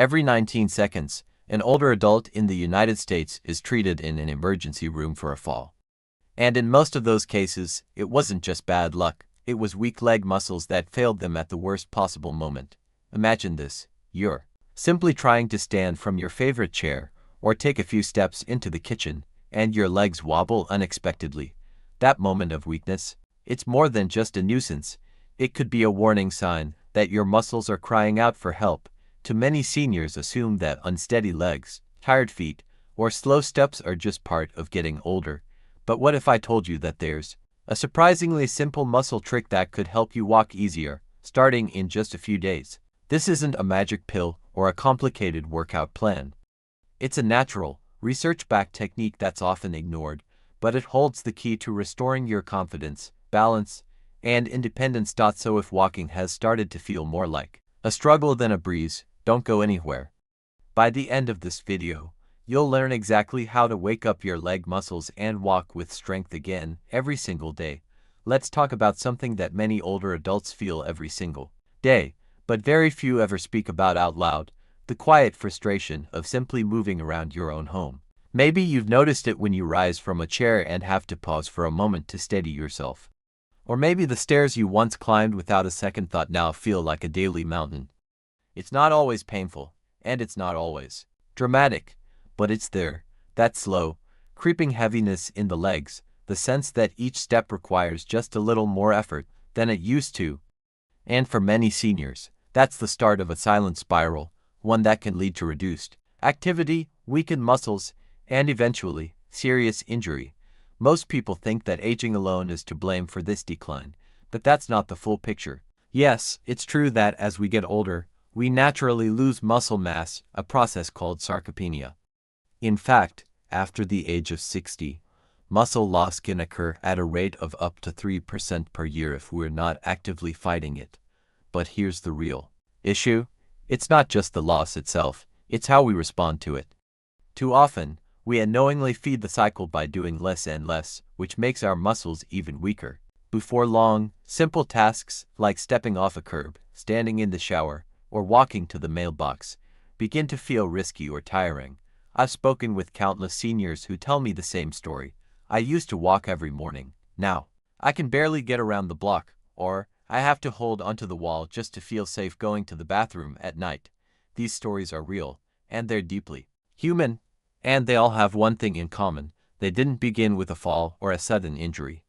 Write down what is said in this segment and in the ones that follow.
Every 19 seconds, an older adult in the United States is treated in an emergency room for a fall. And in most of those cases, it wasn't just bad luck, it was weak leg muscles that failed them at the worst possible moment. Imagine this: you're simply trying to stand from your favorite chair or take a few steps into the kitchen, and your legs wobble unexpectedly. That moment of weakness, it's more than just a nuisance. It could be a warning sign that your muscles are crying out for help. Too many seniors assume that unsteady legs, tired feet, or slow steps are just part of getting older. But what if I told you that there's a surprisingly simple muscle trick that could help you walk easier, starting in just a few days? This isn't a magic pill or a complicated workout plan. It's a natural, research-backed technique that's often ignored, but it holds the key to restoring your confidence, balance, and independence. So if walking has started to feel more like a struggle than a breeze, don't go anywhere. By the end of this video, you'll learn exactly how to wake up your leg muscles and walk with strength again every single day. Let's talk about something that many older adults feel every single day, but very few ever speak about out loud: the quiet frustration of simply moving around your own home. Maybe you've noticed it when you rise from a chair and have to pause for a moment to steady yourself. Or maybe the stairs you once climbed without a second thought now feel like a daily mountain. It's not always painful, and it's not always dramatic, but it's there. That slow, creeping heaviness in the legs, the sense that each step requires just a little more effort than it used to. And for many seniors, that's the start of a silent spiral, one that can lead to reduced activity, weakened muscles, and eventually, serious injury. Most people think that aging alone is to blame for this decline, but that's not the full picture. Yes, it's true that as we get older, we naturally lose muscle mass, a process called sarcopenia. In fact, after the age of 60, muscle loss can occur at a rate of up to 3% per year if we're not actively fighting it. But here's the real issue: it's not just the loss itself, it's how we respond to it. Too often, we unknowingly feed the cycle by doing less and less, which makes our muscles even weaker. Before long, simple tasks like stepping off a curb, standing in the shower, or walking to the mailbox begin to feel risky or tiring. I've spoken with countless seniors who tell me the same story. I used to walk every morning. Now, I can barely get around the block, or I have to hold onto the wall just to feel safe going to the bathroom at night. These stories are real, and they're deeply human, and they all have one thing in common: they didn't begin with a fall or a sudden injury.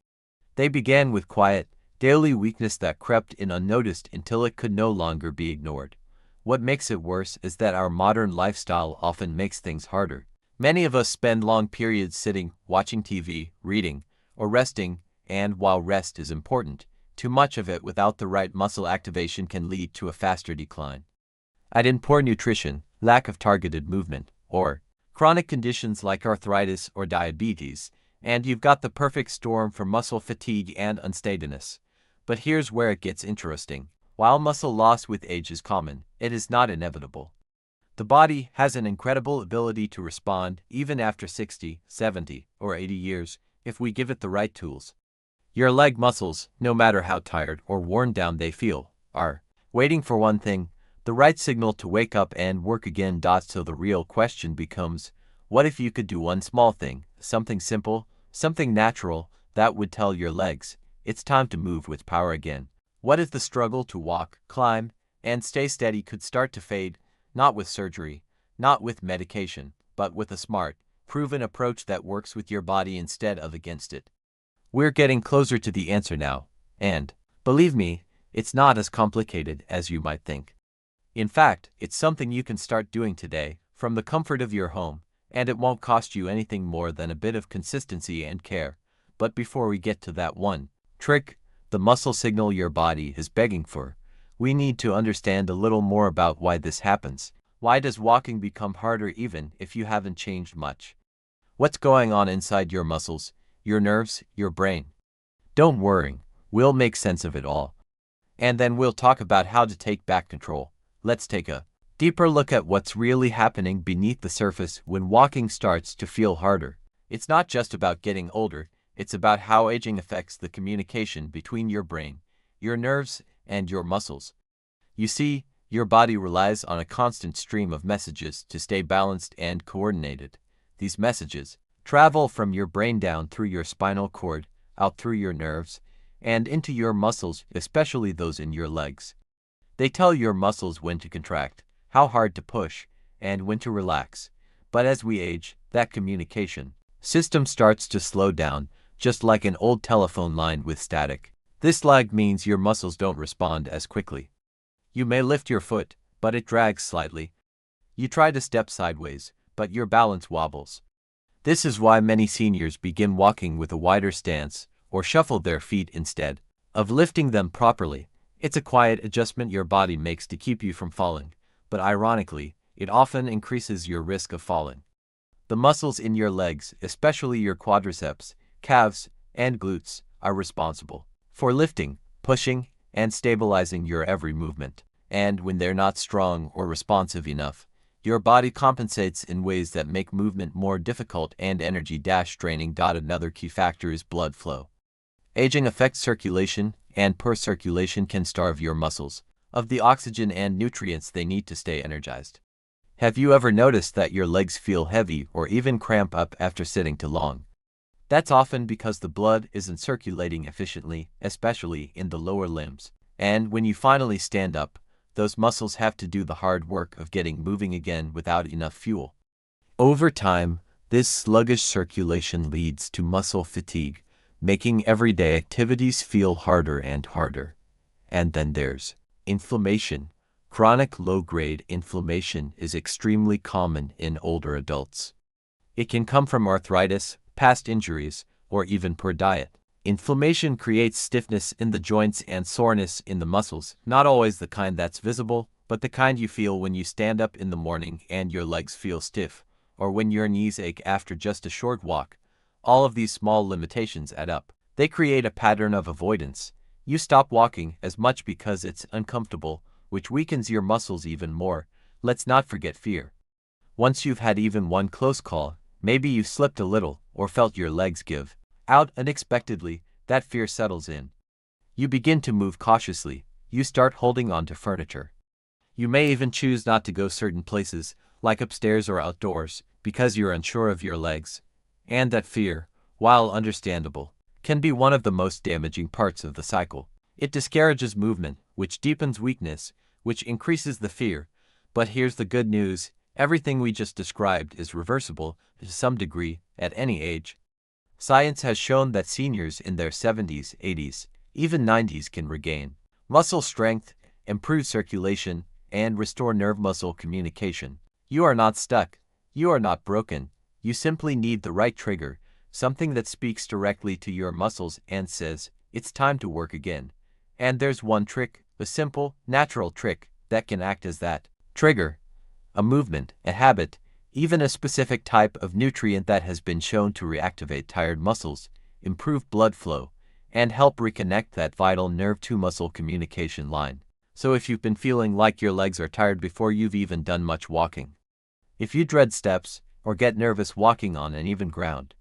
They began with quiet, daily weakness that crept in unnoticed until it could no longer be ignored. What makes it worse is that our modern lifestyle often makes things harder. Many of us spend long periods sitting, watching TV, reading, or resting, and while rest is important, too much of it without the right muscle activation can lead to a faster decline. Add in poor nutrition, lack of targeted movement, or chronic conditions like arthritis or diabetes, and you've got the perfect storm for muscle fatigue and unsteadiness. But here's where it gets interesting. While muscle loss with age is common, it is not inevitable. The body has an incredible ability to respond even after 60, 70, or 80 years if we give it the right tools. Your leg muscles, no matter how tired or worn down they feel, are waiting for one thing: the right signal to wake up and work again. So the real question becomes, what if you could do one small thing, something simple, something natural, that would tell your legs it's time to move with power again? What if the struggle to walk, climb, and stay steady could start to fade, not with surgery, not with medication, but with a smart, proven approach that works with your body instead of against it? We're getting closer to the answer now, and, believe me, it's not as complicated as you might think. In fact, it's something you can start doing today, from the comfort of your home, and it won't cost you anything more than a bit of consistency and care. But before we get to that one trick, the muscle signal your body is begging for, we need to understand a little more about why this happens. Why does walking become harder even if you haven't changed much? What's going on inside your muscles, your nerves, your brain? Don't worry, we'll make sense of it all. And then we'll talk about how to take back control. Let's take a deeper look at what's really happening beneath the surface when walking starts to feel harder. It's not just about getting older, it's about how aging affects the communication between your brain, your nerves, and your muscles. You see, Your body relies on a constant stream of messages to stay balanced and coordinated. These messages travel from your brain down through your spinal cord, out through your nerves, and into your muscles, especially those in your legs. They tell your muscles when to contract, how hard to push, and when to relax. But as we age, that communication system starts to slow down, just like an old telephone line with static. This lag means your muscles don't respond as quickly. You may lift your foot, but it drags slightly. You try to step sideways, but your balance wobbles. This is why many seniors begin walking with a wider stance or shuffle their feet instead of lifting them properly. It's a quiet adjustment your body makes to keep you from falling, but ironically, it often increases your risk of falling. The muscles in your legs, especially your quadriceps, calves, and glutes, are responsible for lifting, pushing, and stabilizing your every movement. And when they're not strong or responsive enough, your body compensates in ways that make movement more difficult and energy-draining. Another key factor is blood flow. Aging affects circulation, and poor circulation can starve your muscles of the oxygen and nutrients they need to stay energized. Have you ever noticed that your legs feel heavy or even cramp up after sitting too long? That's often because the blood isn't circulating efficiently, especially in the lower limbs. And when you finally stand up, those muscles have to do the hard work of getting moving again without enough fuel. Over time, this sluggish circulation leads to muscle fatigue, making everyday activities feel harder and harder. And then there's inflammation. Chronic low-grade inflammation is extremely common in older adults. It can come from arthritis, past injuries, or even poor diet. Inflammation creates stiffness in the joints and soreness in the muscles, not always the kind that's visible, but the kind you feel when you stand up in the morning and your legs feel stiff, or when your knees ache after just a short walk. All of these small limitations add up. They create a pattern of avoidance. You stop walking as much because it's uncomfortable, which weakens your muscles even more. Let's not forget fear. Once you've had even one close call, maybe you slipped a little or felt your legs give out unexpectedly, that fear settles in. You begin to move cautiously. You start holding on to furniture. You may even choose not to go certain places, like upstairs or outdoors, because you're unsure of your legs. And that fear, while understandable, can be one of the most damaging parts of the cycle. It discourages movement, which deepens weakness, which increases the fear. But here's the good news. Everything we just described is reversible, to some degree, at any age. Science has shown that seniors in their 70s, 80s, even 90s can regain muscle strength, improve circulation, and restore nerve-muscle communication. You are not stuck. You are not broken. You simply need the right trigger, something that speaks directly to your muscles and says, it's time to work again. And there's one trick, a simple, natural trick, that can act as that trigger. A movement, a habit, even a specific type of nutrient that has been shown to reactivate tired muscles, improve blood flow, and help reconnect that vital nerve-to-muscle communication line. So if you've been feeling like your legs are tired before you've even done much walking, if you dread steps or get nervous walking on uneven ground,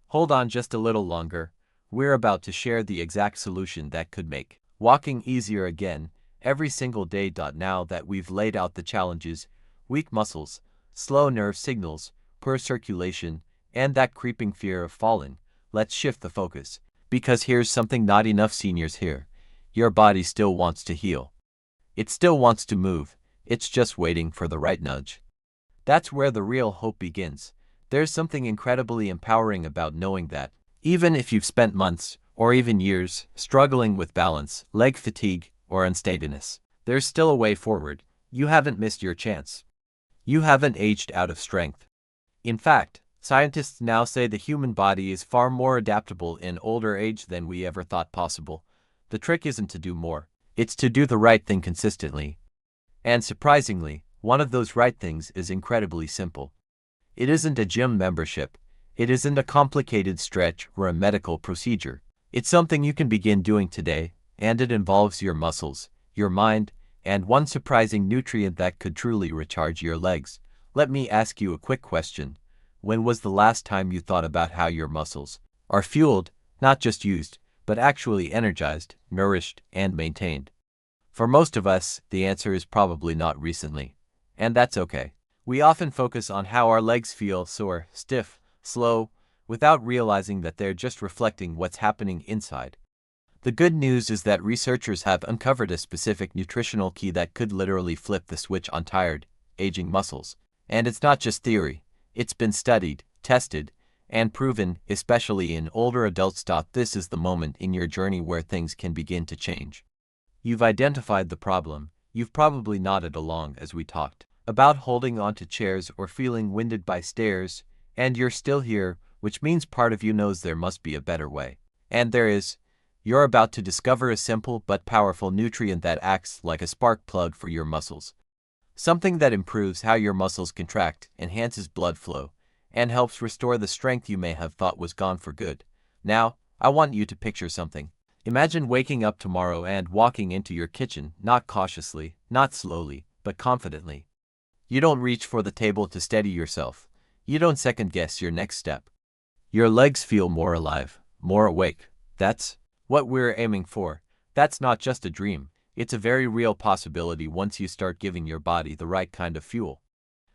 hold on just a little longer. We're about to share the exact solution that could make walking easier again every single day. Now that we've laid out the challenges, weak muscles, slow nerve signals, poor circulation, and that creeping fear of falling, let's shift the focus. Because here's something not enough seniors hear. Your body still wants to heal. It still wants to move. It's just waiting for the right nudge. That's where the real hope begins. There's something incredibly empowering about knowing that, even if you've spent months, or even years, struggling with balance, leg fatigue, or unsteadiness, there's still a way forward. You haven't missed your chance. You haven't aged out of strength. In fact, scientists now say the human body is far more adaptable in older age than we ever thought possible. The trick isn't to do more. It's to do the right thing consistently. And surprisingly, one of those right things is incredibly simple. It isn't a gym membership. It isn't a complicated stretch or a medical procedure. It's something you can begin doing today, and it involves your muscles, your mind, and one surprising nutrient that could truly recharge your legs. Let me ask you a quick question. When was the last time you thought about how your muscles are fueled, not just used, but actually energized, nourished, and maintained? For most of us, the answer is probably not recently. And that's okay. We often focus on how our legs feel sore, stiff, slow, without realizing that they're just reflecting what's happening inside. The good news is that researchers have uncovered a specific nutritional key that could literally flip the switch on tired, aging muscles. And it's not just theory. It's been studied, tested, and proven, especially in older adults. This is the moment in your journey where things can begin to change. You've identified the problem. You've probably nodded along as we talked about holding onto chairs or feeling winded by stairs, and you're still here, which means part of you knows there must be a better way. And there is. You're about to discover a simple but powerful nutrient that acts like a spark plug for your muscles. Something that improves how your muscles contract, enhances blood flow, and helps restore the strength you may have thought was gone for good. Now, I want you to picture something. Imagine waking up tomorrow and walking into your kitchen, not cautiously, not slowly, but confidently. You don't reach for the table to steady yourself. You don't second-guess your next step. Your legs feel more alive, more awake. That's what we're aiming for. That's not just a dream. It's a very real possibility once you start giving your body the right kind of fuel.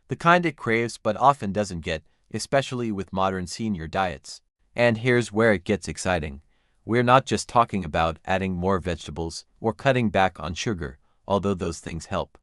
The kind it craves but often doesn't get, especially with modern senior diets. And here's where it gets exciting. We're not just talking about adding more vegetables or cutting back on sugar, although those things help.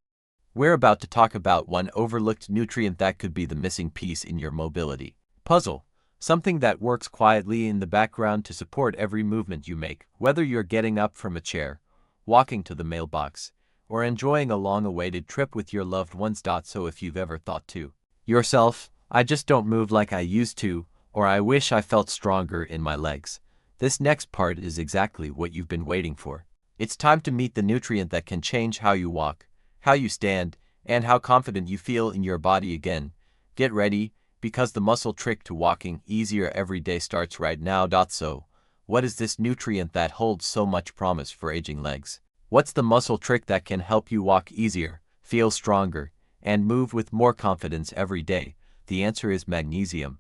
We're about to talk about one overlooked nutrient that could be the missing piece in your mobility puzzle. Something that works quietly in the background to support every movement you make, whether you're getting up from a chair, walking to the mailbox, or enjoying a long-awaited trip with your loved ones. So if you've ever thought to yourself, I just don't move like I used to, or I wish I felt stronger in my legs, this next part is exactly what you've been waiting for. It's time to meet the nutrient that can change how you walk, how you stand, and how confident you feel in your body again. Get ready, because the muscle trick to walking easier every day starts right now. So, what is this nutrient that holds so much promise for aging legs? What's the muscle trick that can help you walk easier, feel stronger, and move with more confidence every day? The answer is magnesium.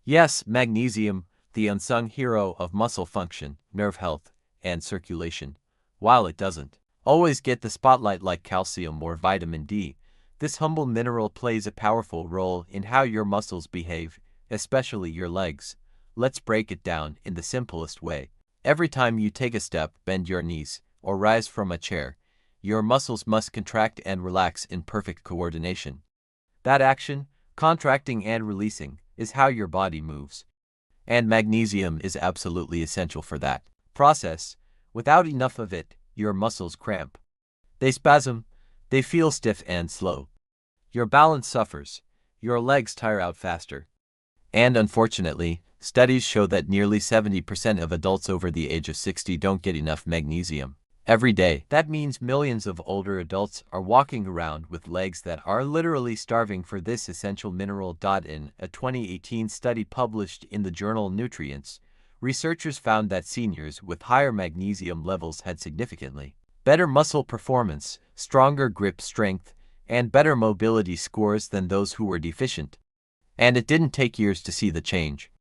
Yes, magnesium, the unsung hero of muscle function, nerve health, and circulation. While it doesn't always get the spotlight like calcium or vitamin D, this humble mineral plays a powerful role in how your muscles behave, especially your legs. Let's break it down in the simplest way. Every time you take a step, bend your knees, or rise from a chair, your muscles must contract and relax in perfect coordination. That action, contracting and releasing, is how your body moves. And magnesium is absolutely essential for that process. Without enough of it, your muscles cramp. They spasm, they feel stiff and slow. Your balance suffers, your legs tire out faster. And unfortunately, studies show that nearly 70% of adults over the age of 60 don't get enough magnesium every day. That means millions of older adults are walking around with legs that are literally starving for this essential mineral. In a 2018 study published in the journal Nutrients, researchers found that seniors with higher magnesium levels had significantly better muscle performance, stronger grip strength, and better mobility scores than those who were deficient. And it didn't take years to see the change.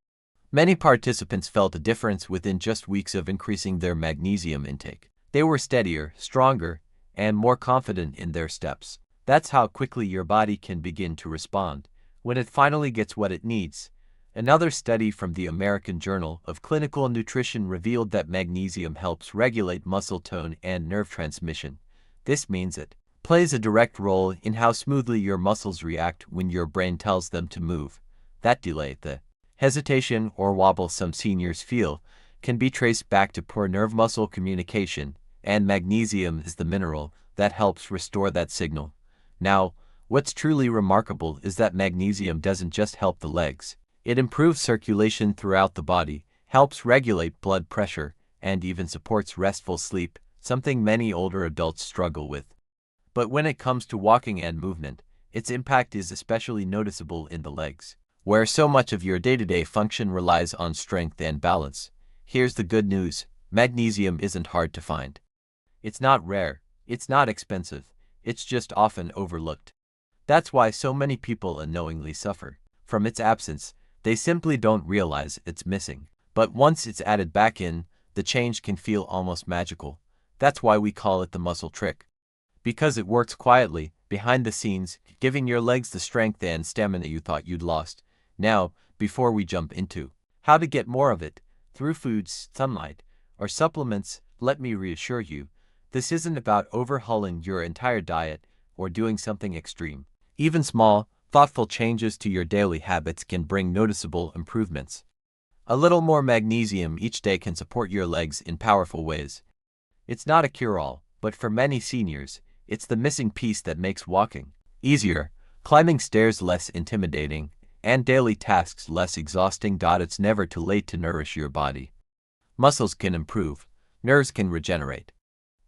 Many participants felt a difference within just weeks of increasing their magnesium intake. They were steadier, stronger, and more confident in their steps. That's how quickly your body can begin to respond when it finally gets what it needs. Another study from the American Journal of Clinical Nutrition revealed that magnesium helps regulate muscle tone and nerve transmission. This means it plays a direct role in how smoothly your muscles react when your brain tells them to move. That delay, the hesitation or wobble some seniors feel, can be traced back to poor nerve-muscle communication, and magnesium is the mineral that helps restore that signal. Now, what's truly remarkable is that magnesium doesn't just help the legs. It improves circulation throughout the body, helps regulate blood pressure, and even supports restful sleep, something many older adults struggle with. But when it comes to walking and movement, its impact is especially noticeable in the legs, where so much of your day-to-day function relies on strength and balance. Here's the good news: magnesium isn't hard to find. It's not rare, it's not expensive, it's just often overlooked. That's why so many people unknowingly suffer from its absence. They simply don't realize it's missing. But once it's added back in, the change can feel almost magical. That's why we call it the muscle trick. because it works quietly, behind the scenes, giving your legs the strength and stamina you thought you'd lost. Now, before we jump into how to get more of it, through foods, sunlight, or supplements, let me reassure you, this isn't about overhauling your entire diet or doing something extreme. Even small, thoughtful changes to your daily habits can bring noticeable improvements. A little more magnesium each day can support your legs in powerful ways. It's not a cure-all, but for many seniors, it's the missing piece that makes walking easier, climbing stairs less intimidating, and daily tasks less exhausting. It's never too late to nourish your body. Muscles can improve, nerves can regenerate,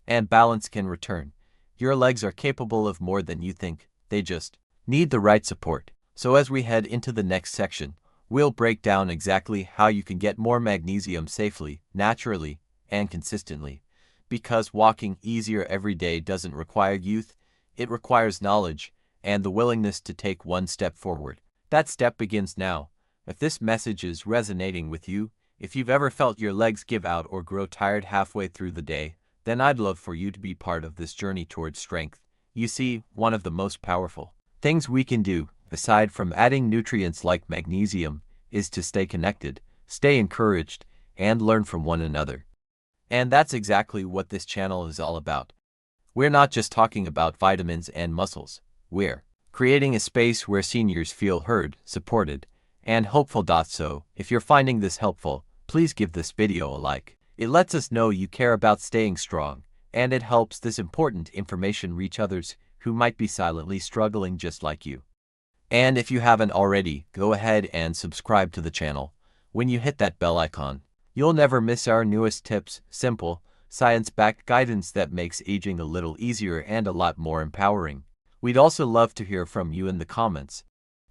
and balance can return. Your legs are capable of more than you think, they just need the right support. So as we head into the next section, we'll break down exactly how you can get more magnesium safely, naturally, and consistently. Because walking easier every day doesn't require youth, it requires knowledge and the willingness to take one step forward. That step begins now. If this message is resonating with you, if you've ever felt your legs give out or grow tired halfway through the day, then I'd love for you to be part of this journey towards strength. You see, one of the most powerful things we can do, aside from adding nutrients like magnesium, is to stay connected, stay encouraged, and learn from one another. And that's exactly what this channel is all about. We're not just talking about vitamins and muscles. We're creating a space where seniors feel heard, supported, and hopeful. So, if you're finding this helpful, please give this video a like. It lets us know you care about staying strong, and it helps this important information reach others who might be silently struggling just like you. And if you haven't already, go ahead and subscribe to the channel. When you hit that bell icon, you'll never miss our newest tips, simple, science-backed guidance that makes aging a little easier and a lot more empowering. We'd also love to hear from you in the comments.